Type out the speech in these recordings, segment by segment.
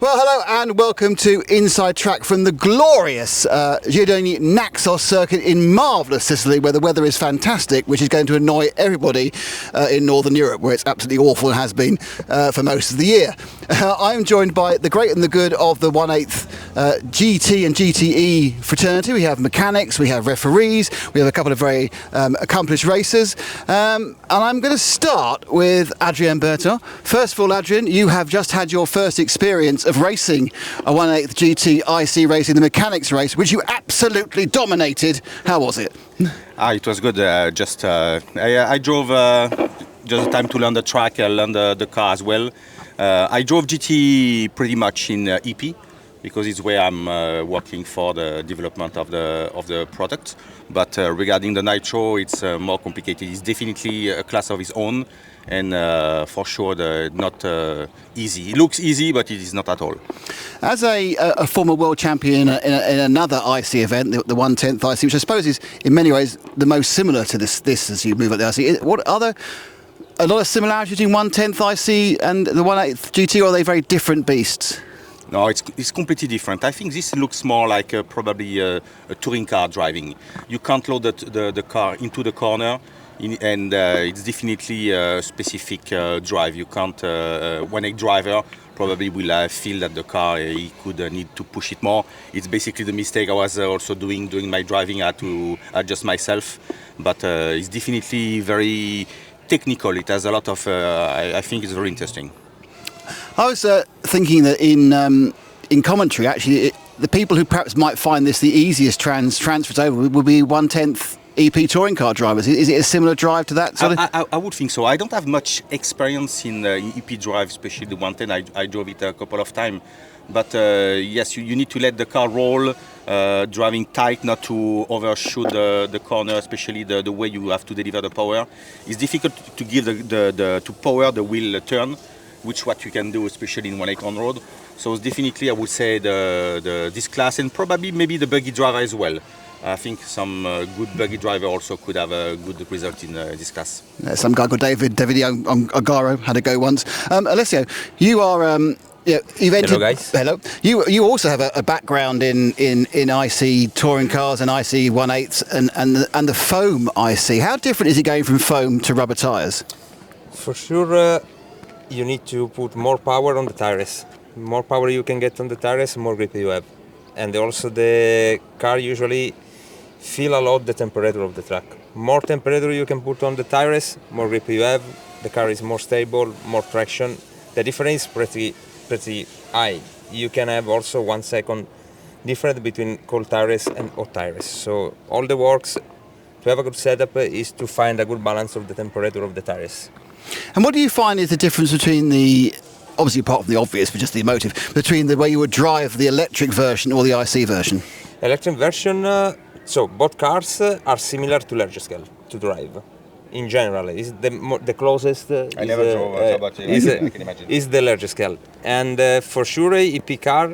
Well, hello and welcome to Inside Track from the glorious Giordani Naxos circuit in marvellous Sicily, where the weather is fantastic, which is going to annoy everybody in Northern Europe, where it's absolutely awful and has been for most of the year. I'm joined by the great and the good of the 1/8 GT and GTE fraternity. We have mechanics, we have referees, we have a couple of very accomplished racers. And I'm going to start with Adrien Berton. First of all, Adrien, you have just had your first experience of racing a 1/8 GT IC racing, the mechanics race, which you absolutely dominated. How was it? It was good. I drove just time to learn the track, learn the car as well. I drove GT pretty much in EP because it's where I'm working for the development of the product. But regarding the nitro, it's more complicated. It's definitely a class of its own, and for sure not easy. It looks easy, but it is not at all. As a former world champion in another IC event, the 1/10 IC, which I suppose is in many ways the most similar to this as you move up the IC, what are there a lot of similarities between 1/10 IC and the 1/8 GT, or are they very different beasts? No, it's completely different. I think this looks more like probably a touring car driving. You can't load the car into the corner, and it's definitely a specific drive. You can't. 1/8 driver probably will feel that the car he could need to push it more. It's basically the mistake I was also doing during my driving. I had to adjust myself, but it's definitely very technical. It has a lot of. I think it's very interesting. I was thinking that in commentary, actually, the people who perhaps might find this the easiest transfers over would be 1/10 EP touring car drivers. Is it a similar drive to that sort of? I would think so. I don't have much experience in EP drive, especially the 1/10. I drove it a couple of times. But yes, you need to let the car roll, driving tight, not to overshoot the corner, especially the way you have to deliver the power. It's difficult to give to power the wheel turn, which what you can do, especially in 1/8 on road. So it's definitely, I would say, this class, and probably maybe the buggy driver as well. I think some good buggy driver also could have a good result in this class. Some guy called David Ogaro had a go once. Alessio, you are. You've entered. Hello, guys. Hello. You also have a background in IC touring cars and IC 1/8 and the foam IC. How different is it going from foam to rubber tyres? For sure, you need to put more power on the tires. More power you can get on the tires, more grip you have. And also the car usually feel a lot the temperature of the track. More temperature you can put on the tires, more grip you have. The car is more stable, more traction. The difference is pretty high. You can have also 1 second difference between cold tires and hot tires. So all the works to have a good setup is to find a good balance of the temperature of the tires. And what do you find is the difference between obviously apart from the obvious, but just the emotive, between the way you would drive the electric version or the IC version? Electric version, so both cars are similar to large scale to drive. In general, is the closest. I never drove, but I can imagine. Is the large scale, and for sure, EP car,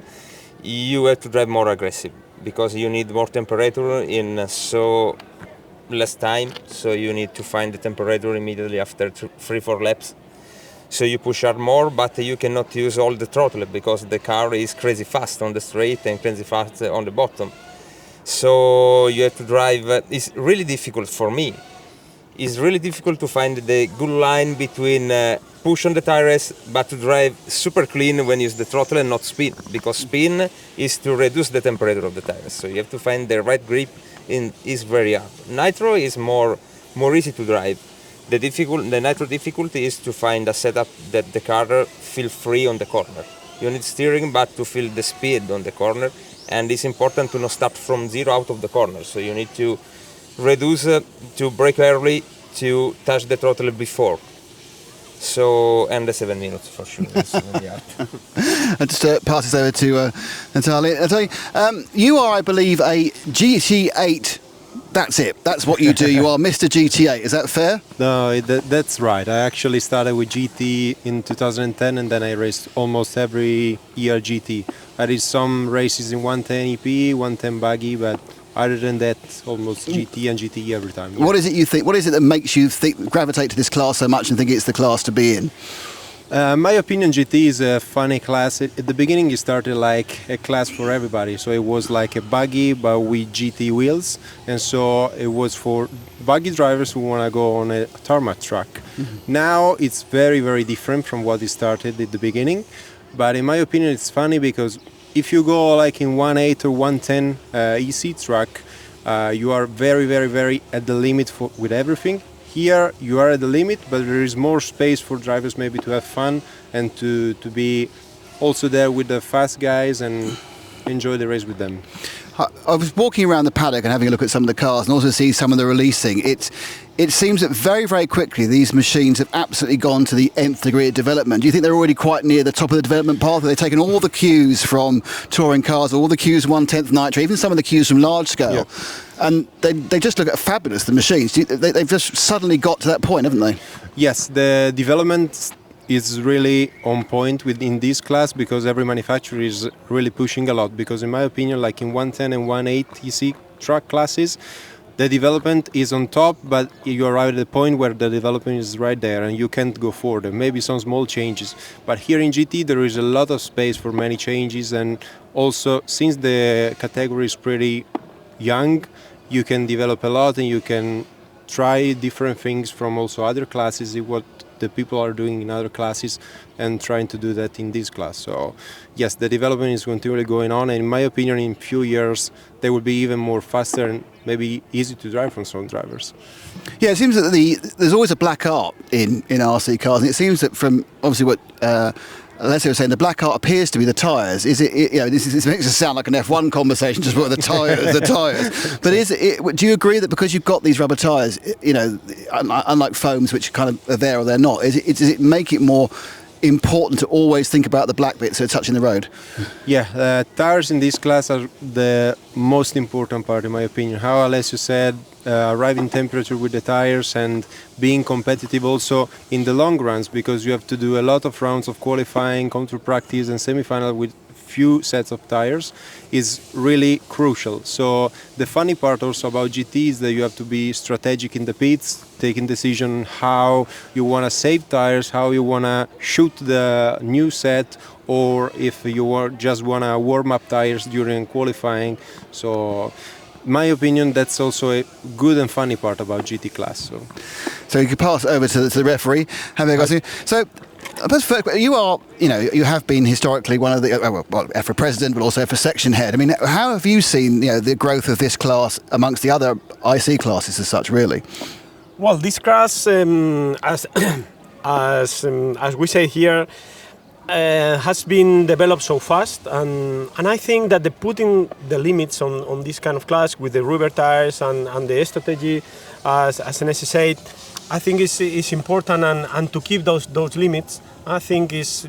you have to drive more aggressive because you need more temperature in so less time. So you need to find the temperature immediately after 3-4 laps. So you push hard more, but you cannot use all the throttle because the car is crazy fast on the straight and crazy fast on the bottom. So you have to drive. It's really difficult for me. It's really difficult to find the good line between push on the tires, but to drive super clean when you use the throttle and not spin, because spin is to reduce the temperature of the tires. So you have to find the right grip. Is very hard. Nitro is more easy to drive. The nitro difficulty is to find a setup that the car feel free on the corner. You need steering, but to feel the speed on the corner, and it's important to not start from zero out of the corner. So you need to reduce to brake early to touch the throttle before. So, and the 7 minutes for sure. I'll just pass this over to Natalia. Natalia, you are, I believe, a GT8. That's it. That's what you do. You are Mr. GT8. Is that fair? No, that's right. I actually started with GT in 2010, and then I raced almost every year GT. I did some races in 110 EP, 110 buggy, but other than that, almost GT and GTE every time. Yeah. What is it you think? What is it that makes you gravitate to this class so much and think it's the class to be in? My opinion, GT is a funny class. At the beginning, it started like a class for everybody. So it was like a buggy, but with GT wheels. And so it was for buggy drivers who want to go on a tarmac track. Now it's very, very different from what it started at the beginning. But in my opinion, it's funny because if you go like in 1.8 or 1.10 EC track, you are very, very, very at the limit with everything. Here you are at the limit, but there is more space for drivers maybe to have fun and to be also there with the fast guys and enjoy the race with them. I was walking around the paddock and having a look at some of the cars and also see some of the releasing. It seems that very, very quickly these machines have absolutely gone to the nth degree of development. Do you think they're already quite near the top of the development path? They've taken all the cues from touring cars, all the cues 1/10 nitro, even some of the cues from large scale. Yeah. And they just look fabulous, the machines. They've just suddenly got to that point, haven't they? Yes, the development is really on point within this class because every manufacturer is really pushing a lot. Because in my opinion, like in 110 and 1.8 EC track classes, the development is on top, but you arrive at the point where the development is right there and you can't go further. Maybe some small changes. But here in GT, there is a lot of space for many changes. And also, since the category is pretty young, you can develop a lot and you can try different things from also other classes, what the people are doing in other classes, and trying to do that in this class. So yes, the development is continually going on, and in my opinion, in few years they will be even more faster and maybe easy to drive from some drivers. Yeah, it seems that there's always a black art in RC cars, and it seems that from obviously what Alessio was saying, the black art appears to be the tyres. Is it? You know, this makes it sound like an F1 conversation, just about the tyres, the tyres. But do you agree that because you've got these rubber tyres, you know, unlike foams, which kind of are there or they're not, does it make it more important to always think about the black bits that are touching the road? Yeah, tires in this class are the most important part, in my opinion. How Alessio said, arriving temperature with the tires and being competitive also in the long runs, because you have to do a lot of rounds of qualifying, control practice and semi-final with few sets of tires is really crucial. So the funny part also about GT is that you have to be strategic in the pits, taking decision how you want to save tires, how you want to shoot the new set, or if you just want to warm up tires during qualifying. So in my opinion, that's also a good and funny part about GT class. So you could pass over to the referee. So you have been historically one of the EFRA president, but also EFRA section head. I mean, how have you seen the growth of this class amongst the other IC classes as such, really? Well, this class, as we say here, has been developed so fast, and I think that putting the limits on this kind of class with the rubber tires and the strategy as an SSA, I think is important, and to keep those limits, I think is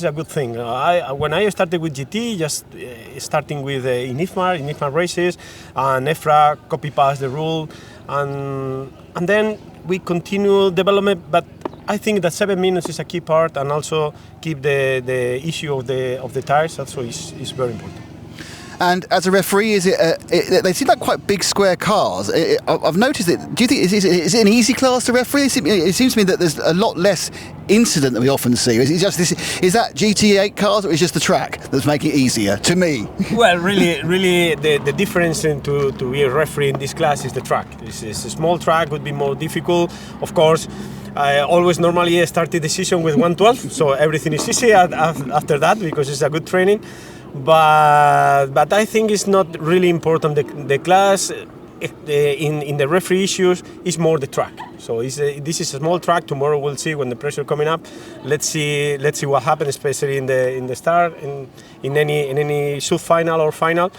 a good thing. When I started with GT, just starting with in IFMAR races, and EFRA copy-paste the rule, and then we continue development, but I think that 7 minutes is a key part, and also keep the issue of the tires also is very important. And as a referee, they seem like quite big square cars. I've noticed it. Do you think is it an easy class to referee? It seems to me that there's a lot less incident than we often see. Is that GT8 cars, or is it just the track that's making it easier? To me, well, really, the difference to be a referee in this class is the track. It's a small track, would be more difficult, of course. I always normally start the decision with 112, so everything is easy after that because it's a good training. But I think it's not really important. The class in the referee issues is more the track. So this is a small track. Tomorrow we'll see when the pressure coming up. Let's see what happens, especially in the start in any sub final or final.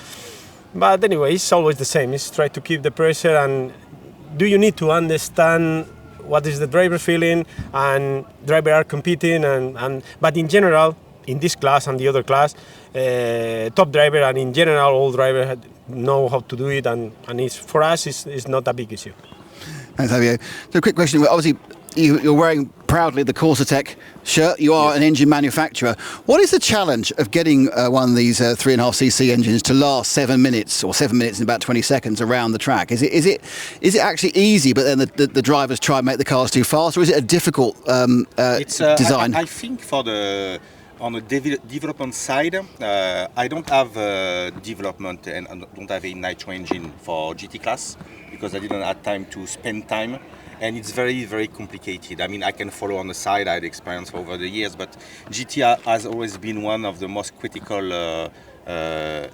But anyway, it's always the same. It's try to keep the pressure, and do you need to understand what is the driver feeling, and driver are competing, but in general, in this class and the other class, top driver and in general all drivers know how to do it, and for us it's not a big issue. Thanks, Javier. So a quick question. Obviously, you're wearing proudly the Corsa-Tech shirt. You are an engine manufacturer. What is the challenge of getting one of these 3.5cc engines to last 7 minutes or 7 minutes and about 20 seconds around the track? Is it actually easy, but then the drivers try and make the cars too fast, or is it a difficult design? I think on the development side, I don't have development and I don't have a nitro engine for GT class because I didn't have time to spend time. And it's very, very complicated. I mean, I can follow on the side. I had experience over the years, but GT has always been one of the most critical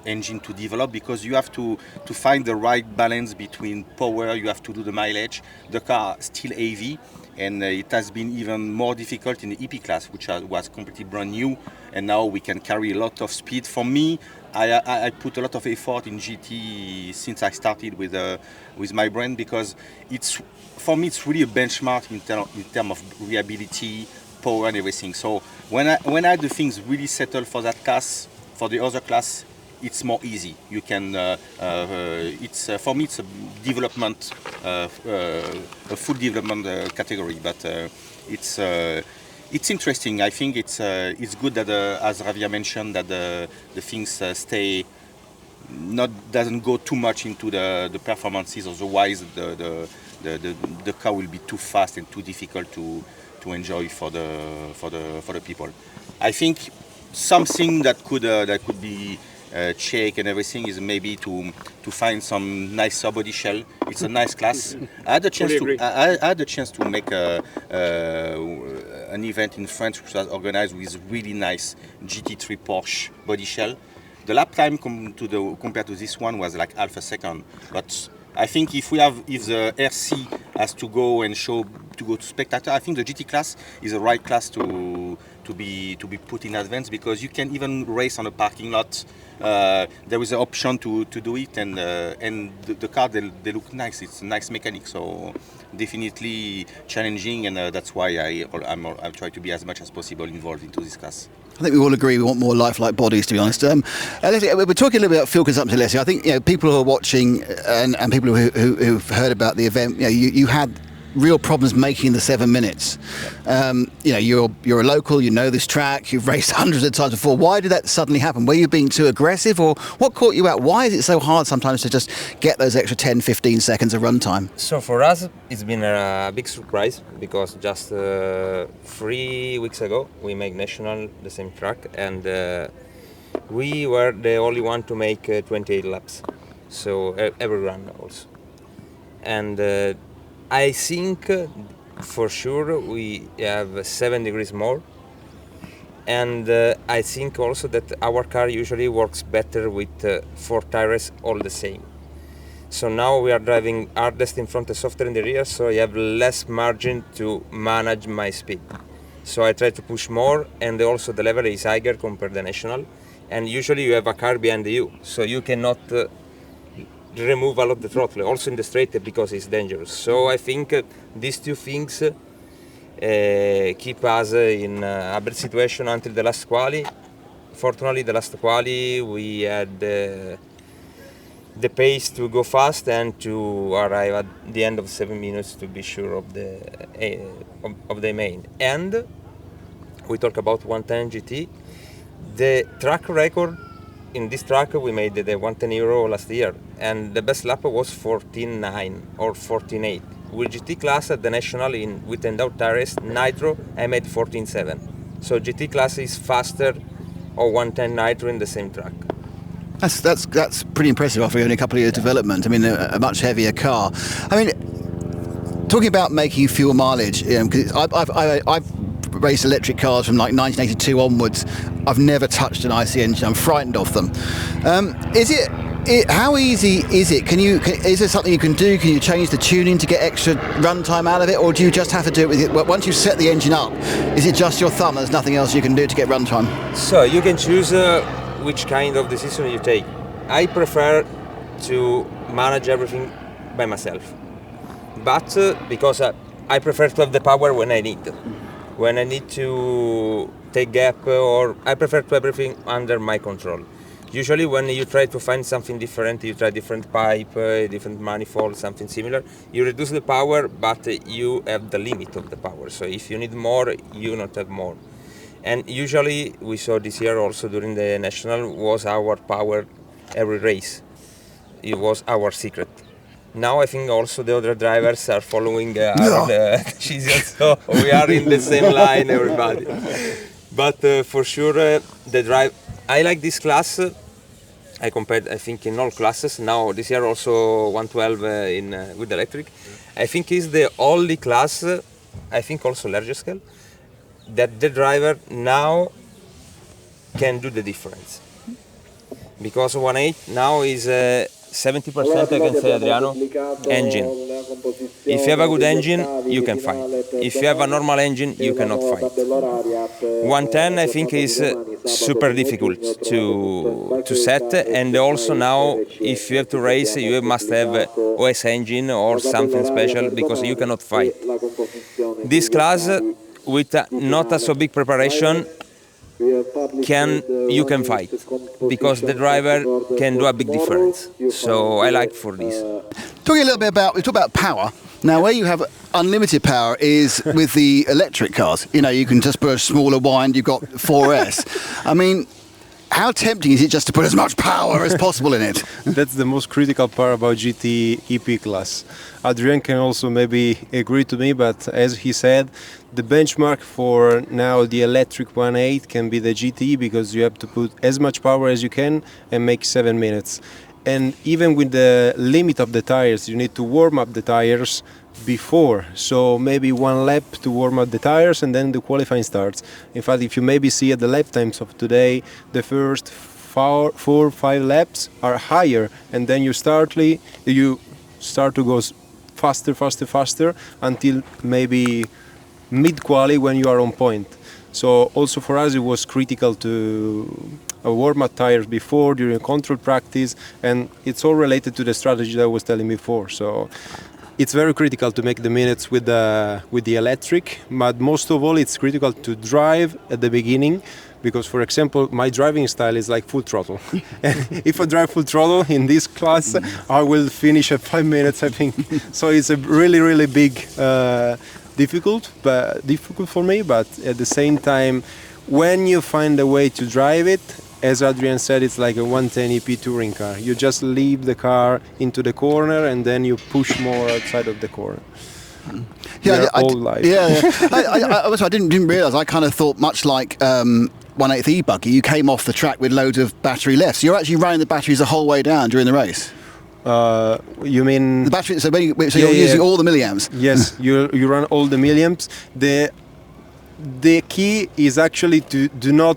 engine to develop because you have to find the right balance between power. You have to do the mileage. The car is still heavy, and it has been even more difficult in the EP class, which was completely brand new, and now we can carry a lot of speed. For me, I put a lot of effort in GT since I started with my brand because for me it's really a benchmark in terms of reliability, power, and everything. So when I do things really settle for that class, for the other class, it's more easy. You can. For me, it's a development, a full development category. But it's interesting. I think it's good that, as Ravia mentioned, that the things doesn't go too much into the performances. Otherwise, the car will be too fast and too difficult to enjoy for the people. I think something that could be check and everything is maybe to find some nicer body shell. It's a nice class. I had the chance to make an event in France which was organized with really nice GT3 Porsche body shell. The lap time compared to this one was like half a second. But I think if the RC has to go to spectator, I think the GT class is the right class to be put in advance because you can even race on a parking lot. There is an option to do it, and the car they look nice. It's a nice mechanic, so definitely challenging, and that's why I try to be as much as possible involved into this class. I think we all agree we want more lifelike bodies, to be honest. Leslie, we're talking a little bit about fuel consumption, Leslie. I think people who are watching and people who've heard about the event, you had real problems making the 7 minutes. You're a local, you know this track, you've raced hundreds of times before. Why did that suddenly happen? Were you being too aggressive, or what caught you out? Why is it so hard sometimes to just get those extra 10-15 seconds of runtime? So for us, it's been a big surprise because just 3 weeks ago we made national the same track, and we were the only one to make 28 laps. So every run also, and I think for sure we have 7 degrees more, and I think also that our car usually works better with 4 tires all the same. So now we are driving hardest in front and softer in the rear, so I have less margin to manage my speed. So I try to push more, and also the level is higher compared to national, and usually you have a car behind you, so you cannot remove a lot of the throttle, also in the straight because it's dangerous. So I think these two things keep us in a bad situation until the last quali. Fortunately, the last quali we had the pace to go fast and to arrive at the end of 7 minutes to be sure of the main. And we talk about 110 GT. The track record in this track we made the 110 Euro last year, and the best lap was 14.9 or 14.8. With GT class at the national with endowed tires nitro, I made 14.7. So GT class is faster or 110 nitro in the same track. That's pretty impressive after only a couple of years development. I mean, a much heavier car. I mean, talking about making fuel mileage, because I've raced electric cars from like 1982 onwards. I've never touched an IC engine. I'm frightened of them. How easy is it? Is there something you can do? Can you change the tuning to get extra runtime out of it, or do you just have to do it with it? Once you set the engine up, is it just your thumb? There's nothing else you can do to get runtime. So you can choose which kind of decision you take. I prefer to manage everything by myself, but because I prefer to have the power when I need. When I need to take gap, or I prefer to have everything under my control. Usually when you try to find something different, you try different pipe, different manifold, something similar, you reduce the power, but you have the limit of the power. So if you need more, you not have more. And usually we saw this year also during the national was our power every race. It was our secret. Now I think also the other drivers are following our decisions, so we are in the same line, everybody. But for sure, the drive. I like this class. I compared, I think, in all classes. Now this year also 112 with electric. I think is the only class. I think also larger scale that the driver now can do the difference. Because 1.8 now is 70%, I can say, Adriano, engine. If you have a good engine, you can fight. If you have a normal engine, you cannot fight. 110, I think, is super difficult to set, and also now, if you have to race, you must have OS engine or something special, because you cannot fight. This class, with not a so big preparation, you can fight, because the driver can do a big difference. So I like for this. Talking a little bit about, we talk about power. Now, where you have unlimited power is with the electric cars. You know, you can just put a smaller wind, you've got 4S. I mean, how tempting is it just to put as much power as possible in it? That's the most critical part about GT EP class. Adrian can also maybe agree to me, but as he said, the benchmark for now the electric 1.8 can be the GTE, because you have to put as much power as you can and make 7 minutes. And even with the limit of the tires, you need to warm up the tires before, so maybe 1 lap to warm up the tires and then the qualifying starts. In fact, if you maybe see at the lap times of today, the first 4 or 5 laps are higher, and then you start to go faster until maybe mid-quali when you are on point. So also for us it was critical to warm up tires before, during control practice, and it's all related to the strategy that I was telling before. So it's very critical to make the minutes with the electric, but most of all it's critical to drive at the beginning, because, for example, my driving style is like full throttle. And if I drive full throttle in this class, I will finish at 5 minutes, I think. So it's a really big difficult for me, but at the same time, when you find a way to drive it, as Adrian said, it's like a 110 EP touring car. You just leave the car into the corner and then you push more outside of the corner. Yeah, I didn't realise. I kind of thought much like 1/8 e-buggy, you came off the track with loads of battery left. So you're actually running the batteries the whole way down during the race. You mean the battery? So you're using all the milliamps. Yes, you run all the milliamps. The key is actually to do not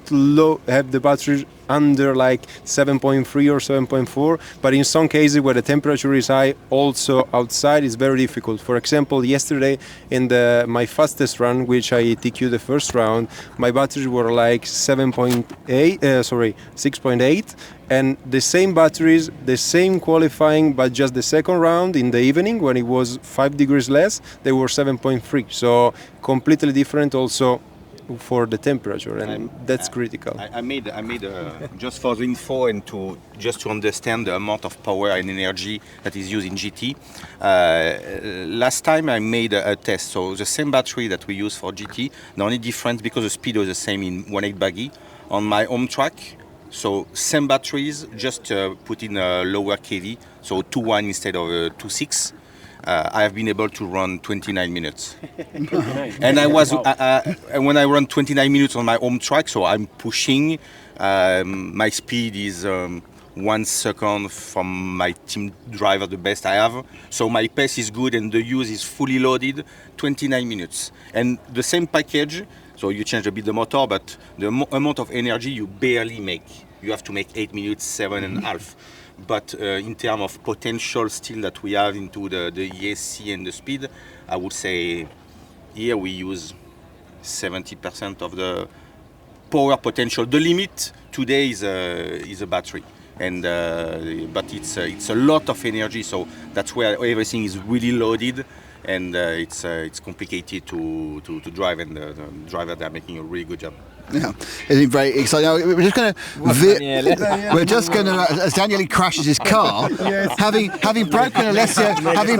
have the battery under like 7.3 or 7.4, but in some cases where the temperature is high, also outside, is very difficult. For example, yesterday in my fastest run, which I TQ the first round, my batteries were like 6.8, and the same batteries, the same qualifying, but just the second round in the evening when it was 5 degrees less, they were 7.3. So completely different also for the temperature, and that's critical. I made just for the info and just to understand the amount of power and energy that is used in GT. Last time I made a test, so the same battery that we use for GT, the only difference, because the speed was the same in 1.8 buggy, on my home track, so same batteries, just put in a lower KV, so 2.1 instead of 2.6. I have been able to run 29 minutes. And when I run 29 minutes on my home track, so I'm pushing, my speed is 1 second from my team driver, the best I have. So my pace is good and the use is fully loaded, 29 minutes. And the same package, so you change a bit the motor, but the amount of energy you barely make. You have to make 8 minutes, 7.5. But in terms of potential still that we have into the ESC and the speed, I would say here we use 70% of the power potential. The limit today is a battery, and but it's a lot of energy, so that's where everything is really loaded, and it's complicated to drive, and the driver, they're making a really good job. Yeah, it's very exciting. We're just going to, as Daniele crashes his car, having broken Alessio, he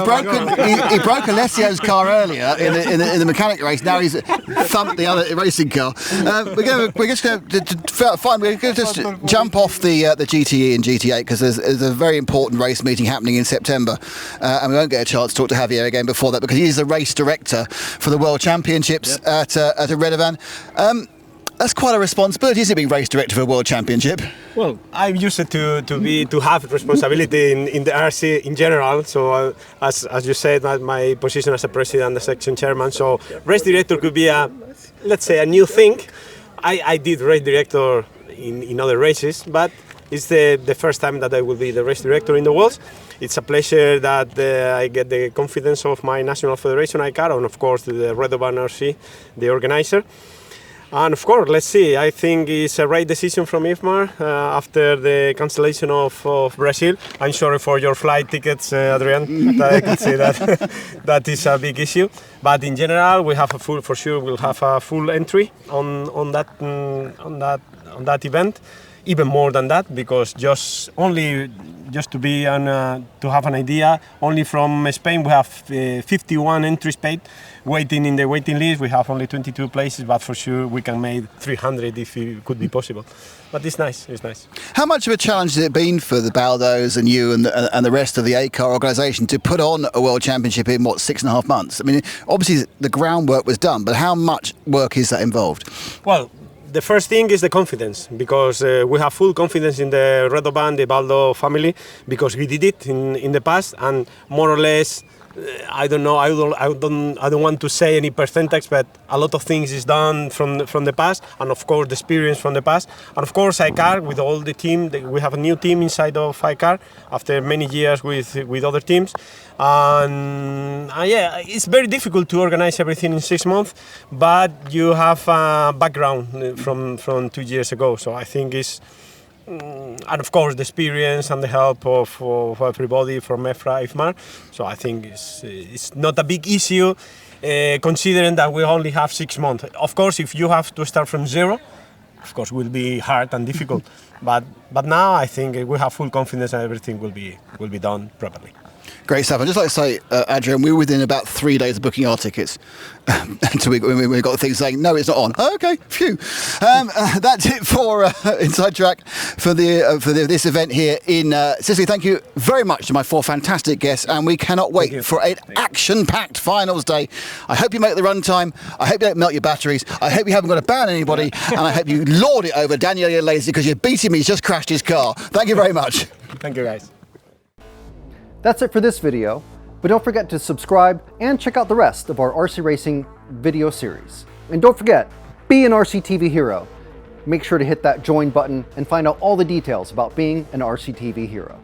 broke Alessio's car earlier in the mechanic race. Now he's thumped the other racing car. We're just going to just jump off the GTE and GT8 because there's a very important race meeting happening in September, and we won't get a chance to talk to Javier again before that because he's the race director for the World Championships at Redovan. That's quite a responsibility, isn't it, being race director for a World Championship? Well, I'm used to have responsibility in the RC in general. So as you said, my position as a president, the section chairman. So race director could be let's say a new thing. I did race director in other races, but it's the first time that I will be the race director in the Worlds. It's a pleasure that I get the confidence of my national federation, ICAR, and of course the Redovan RC, the organizer. And of course, let's see. I think it's a right decision from IFMAR after the cancellation of Brazil. I'm sorry for your flight tickets, Adrian. I can say that that is a big issue. But in general, we have we'll have a full entry on that event. Even more than that, because just to be to have an idea, only from Spain we have 51 entries paid, waiting in the waiting list. We have only 22 places, but for sure we can make 300 if it could be possible. But it's nice. It's nice. How much of a challenge has it been for the Baldos and you and the rest of the ACAR organisation to put on a World Championship in 6.5 months? I mean, obviously the groundwork was done, but how much work is that involved? Well, the first thing is the confidence, because we have full confidence in the Redovan, the Baldo family, because we did it in the past, and more or less, I don't know, I don't want to say any percentage, but a lot of things is done from the past, and of course the experience from the past, and of course ICAR with all the team. We have a new team inside of ICAR after many years with other teams, and yeah, it's very difficult to organize everything in 6 months, but you have a background from 2 years ago, so I think it's. And of course the experience and the help of everybody from EFRA, IFMAR. So I think it's not a big issue considering that we only have 6 months. Of course, if you have to start from zero, of course will be hard and difficult. But now I think we have full confidence and everything will be done properly. Great stuff. I'd just like to say, Adrian, we were within about 3 days of booking our tickets until we got things saying, no, it's not on. Oh, okay, phew. That's it for Inside Track for this event here in Sicily. Thank you very much to my 4 fantastic guests, and we cannot wait for an action-packed finals day. I hope you make the run time. I hope you don't melt your batteries. I hope you haven't got to ban anybody, and I hope you lord it over Daniele Lazy because you're beating me. He's just crashed his car. Thank you very much. Thank you, guys. That's it for this video, but don't forget to subscribe and check out the rest of our RC Racing video series. And don't forget, be an RCTV hero. Make sure to hit that join button and find out all the details about being an RCTV hero.